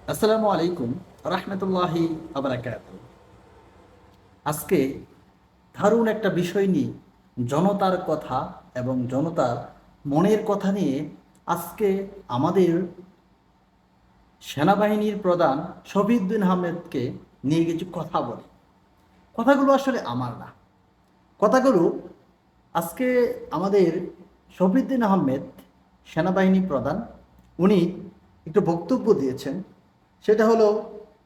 আসসালামু আলাইকুম রহমতুল্লাহি আবরাকাত। আজকে দারুণ একটা বিষয় নিয়ে জনতার কথা এবং জনতার মনের কথা নিয়ে আজকে আমাদের সেনাবাহিনীর প্রধান শফিউদ্দিন আহমেদকে নিয়ে কিছু কথা বলি। কথাগুলো আসলে আমার না, কথাগুলো আজকে আমাদের শফিউদ্দিন আহমেদ সেনাবাহিনী প্রধান উনি একটু বক্তব্য দিয়েছেন। সেটা হলো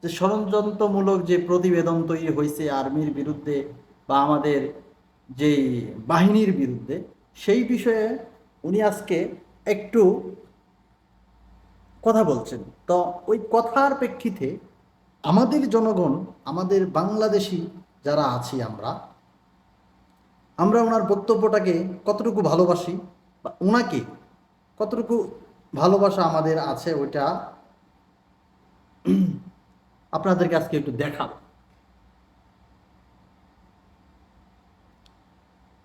যে ষড়যন্ত্রমূলক যে প্রতিবেদন তৈরি হয়েছে আর্মির বিরুদ্ধে বা আমাদের যেই বাহিনীর বিরুদ্ধে, সেই বিষয়ে উনি আজকে একটু কথা বলছেন। তো ওই কথার প্রেক্ষিতে আমাদের জনগণ, আমাদের বাংলাদেশি যারা আছি আমরা আমরা ওনার বক্তব্যটাকে কতটুকু ভালোবাসি বা ওনাকে কতটুকু ভালোবাসা আমাদের আছে, ওইটা আপনাদেরকে আজকে একটু দেখাবো।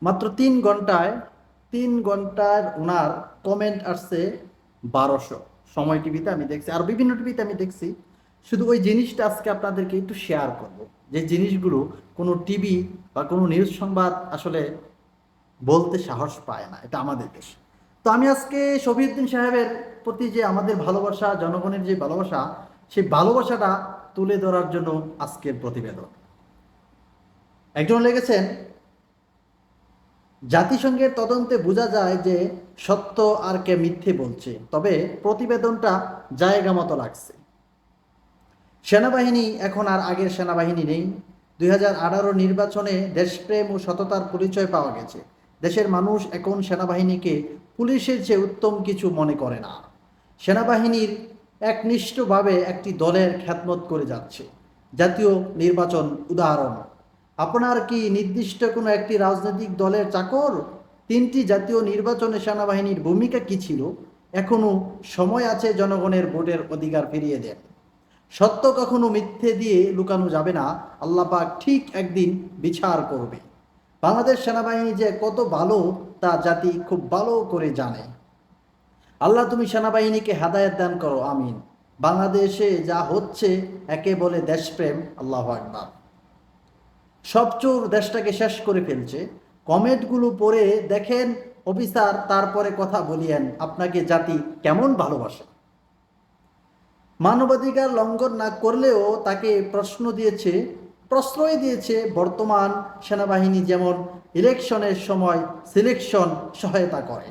মাত্র 3 ঘন্টার ওনার কমেন্ট আসছে 1200। সময় টিভিতে আমি দেখছি, আর বিভিন্ন টিভিতে আমি দেখছি। শুধু ওই জিনিসটা আজকে আপনাদেরকে একটু শেয়ার করব, যে জিনিসগুলো কোনো টিভি বা কোনো নিউজ সংবাদ আসলে বলতে সাহস পায় না, এটা আমাদের দেশ। তো আমি আজকে শফিউদ্দিন সাহেবের প্রতি যে আমাদের ভালোবাসা, জনগণের যে ভালোবাসা, সেই ভালোবাসাটা তুলে ধরার জন্য আজকের প্রতিবেদন। একজন লিখেছেন, জাতিসংঘের তদন্তে বোঝা যায় যে সত্য আর কে মিথ্যে বলছে, তবে প্রতিবেদনটা জায়গা মতো লাগছে। সেনাবাহিনী এখন আর আগের সেনাবাহিনী নেই। 2018 নির্বাচনে দেশপ্রেম ও সততার পরিচয় পাওয়া গেছে। দেশের মানুষ এখন সেনাবাহিনীকে পুলিশের চেয়ে উত্তম কিছু মনে করে না। সেনাবাহিনীর একনিষ্ঠভাবে একটি দলের খ্যাতমত করে যাচ্ছে। জাতীয় নির্বাচন উদাহরণ। আপনার কি নির্দিষ্ট কোনো একটি রাজনৈতিক দলের চাকর? 3টি জাতীয় নির্বাচনে সেনাবাহিনীর ভূমিকা কী ছিল? এখনও সময় আছে, জনগণের ভোটের অধিকার ফিরিয়ে দেন। সত্য কখনো মিথ্যে দিয়ে লুকানো যাবে না। আল্লাহ পাক ঠিক একদিন বিচার করবে। বাংলাদেশ সেনাবাহিনী যে কত ভালো তা জাতি খুব ভালো করে জানে। আল্লাহ তুমি সেনাবাহিনীকে হেদায়েত দান করো, আমিন। বাংলাদেশে যা হচ্ছে একে বলে দেশপ্রেম, আল্লাহু আকবার। সব চোর দেশটাকে শেষ করে ফেলছে। কমেন্টগুলো পড়ে দেখেন অফিসার, তারপরে কথা বলিয়েন আপনাকে জাতি কেমন ভালোবাসে। মানবাধিকার লঙ্ঘন না করলেও তাকে প্রশ্রয় দিয়েছে বর্তমান সেনাবাহিনী, যেমন ইলেকশনের সময় সিলেকশন সহায়তা করে।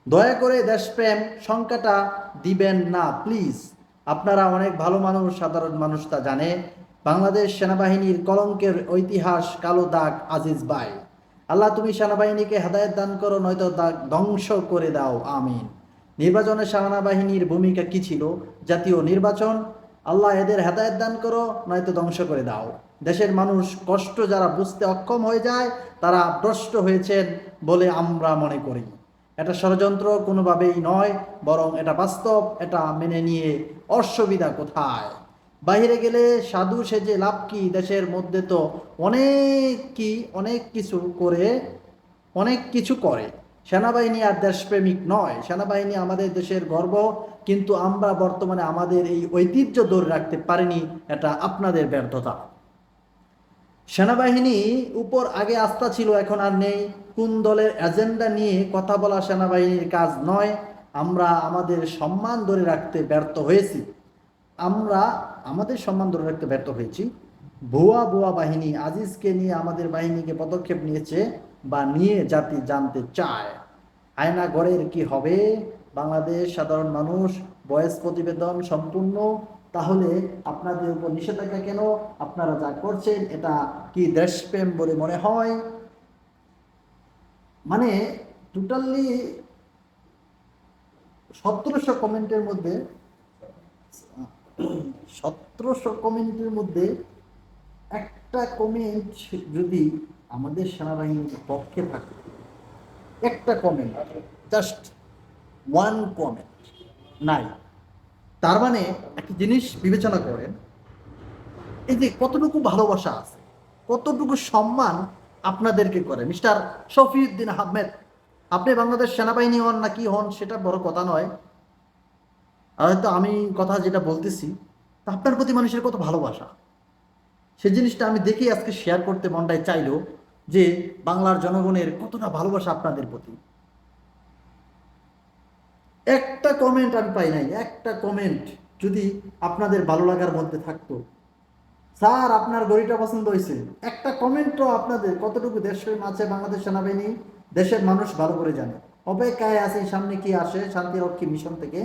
দয়া করে দেশপ্রেম সংখ্যাটা দিবেন না প্লিজ। আপনারা অনেক ভালো মানুষ, সাধারণ মানুষ তা জানে। বাংলাদেশ সেনাবাহিনীর কলঙ্কের ঐতিহাস, কালো দাগ, আজিজ ভাই। আল্লাহ তুমি সেনাবাহিনীকে হেদায়েত দান করো, নয়তো দাগ ধ্বংস করে দাও, আমিন। নির্বাচনে সেনাবাহিনীর ভূমিকা কী ছিল? জাতীয় নির্বাচন। আল্লাহ এদের হেদায়েত দান করো, নয়তো ধ্বংস করে দাও। দেশের মানুষ কষ্ট যারা বুঝতে অক্ষম হয়ে যায়, তারা ভ্রষ্ট হয়েছেন বলে আমরা মনে করি। এটা ষড়যন্ত্র কোনোভাবেই নয়, বরং এটা বাস্তব। এটা মেনে নিয়ে অসুবিধা কোথায়? বাইরে গেলে সাধু সেজে লাভ কি? দেশের মধ্যে তো অনেক কিছু করে। সেনাবাহিনী আর দেশপ্রেমিক নয়, সেনাবাহিনী আমাদের দেশের গর্ব, কিন্তু আমরা বর্তমানে আমাদের এই ঐতিহ্য ধরে রাখতে পারিনি। এটা আপনাদের ব্যর্থতা। সেনাবাহিনী উপর আগে আস্থা ছিল, এখন আর নেই। কোন দলের এজেন্ডা নিয়ে কথা বলা সেনাবাহিনীর কাজ নয়। আমরা আমাদের সম্মান ধরে রাখতে ব্যর্থ হয়েছি। আমরা আমাদের সম্মান ধরে রাখতে ব্যর্থ হয়েছি। ভুয়া ভুয়া বাহিনী আজিজকে নিয়ে আমাদের বাহিনীকে পদক্ষেপ নিয়েছে বা নিয়ে জাতি জানতে চায়। আয়না ঘরের কি হবে? বাংলাদেশ সাধারণ মানুষ। ভয়েস প্রতিবেদন সম্পূর্ণ। তাহলে আপনাদের উপর নিষেধাজ্ঞা কেন? আপনারা যা করছেন এটা কি দেশপ্রেম বলে মনে হয়? মানে টোটালি 1700 কমেন্টের মধ্যে একটা কমেন্ট যদি আমাদের সেনাবাহিনীর পক্ষে থাকে, একটা কমেন্ট, জাস্ট ওয়ান কমেন্ট নাই, তার মানে একটা জিনিস বিবেচনা করেন, এই যে কতটুকু ভালোবাসা আছে, কতটুকু সম্মান আপনাদেরকে করে। মিস্টার শফিউদ্দিন আহমেদ, আপনি বাংলাদেশ সেনাবাহিনী হন না কি হন সেটা বড় কথা নয়। আর হয়তো আমি কথা যেটা বলতেছি তা আপনার প্রতি মানুষের কত ভালোবাসা, সে জিনিসটা আমি দেখেই আজকে শেয়ার করতে মনটায় চাইলো যে বাংলার জনগণের কতটা ভালোবাসা আপনাদের প্রতি। একটা কমেন্ট আমি পাই নাই, একটা কমেন্ট যদি আপনাদের ভালো লাগার মধ্যে থাকতো, স্যার আপনার গড়িটা পছন্দ হয়েছে, একটা কমেন্টও আপনাদের কতটুকু দেশের মাঝে বাংলাদেশ সেনাবাহিনী দেশের মানুষ ভালো করে জানে। অপেক্ষায় আছে সামনে কি আসে শান্তিরক্ষী মিশন থেকে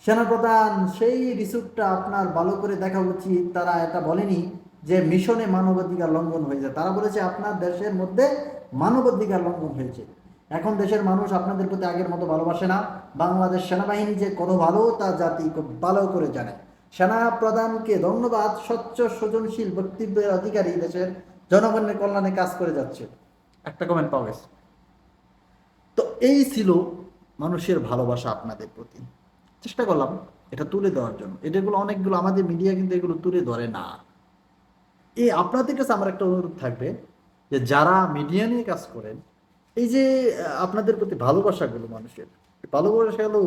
সেনাপ্রধান, সেই রিসুটটা আপনার ভালো করে দেখা উচিত। তারা এটা বলেনি যে মিশনে মানবাধিকার লঙ্ঘন হয়েছে, তারা বলেছে আপনার দেশের মধ্যে মানবাধিকার লঙ্ঘন হয়েছে। এখন দেশের মানুষ আপনাদের প্রতি আগের মতো ভালোবাসে না। বাংলাদেশ সেনাবাহিনী যে কত ভালো তা জাতি খুব ভালো করে জানে। সেনা প্রধানকে ধন্যবাদ, স্বচ্ছ সৃজনশীল বক্তব্যের অধিকারী দেশের জনগণের কল্যাণে কাজ করে যাচ্ছে। একটা কমেন্ট পাওয়া গেছে। তো এই ছিল মানুষের ভালোবাসা আপনাদের প্রতি। চেষ্টা করলাম এটা তুলে দেওয়ার জন্য। এটাগুলো অনেকগুলো আমাদের মিডিয়া কিন্তু এগুলো তুলে ধরে না। এই আপনাদের কাছে আমার একটা অনুরোধ থাকবে যে যারা মিডিয়া নিয়ে কাজ করেন, এই যে আপনাদের প্রতি ভালোবাসাগুলো মানুষের, ভালোবাসাগুলো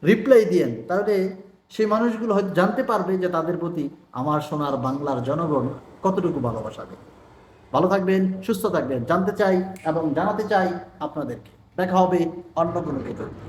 রিপ্লাই দিয়েন, তাহলে সেই মানুষগুলো হয়তো জানতে পারবে যে তাদের প্রতি আমার সোনার বাংলার জনগণ কতটুকু ভালোবাসা দেয়। ভালো থাকবেন, সুস্থ থাকবেন, জানতে চাই এবং জানাতে চাই আপনাদেরকে। দেখা হবে অন্য কোনো ভিডিওতে।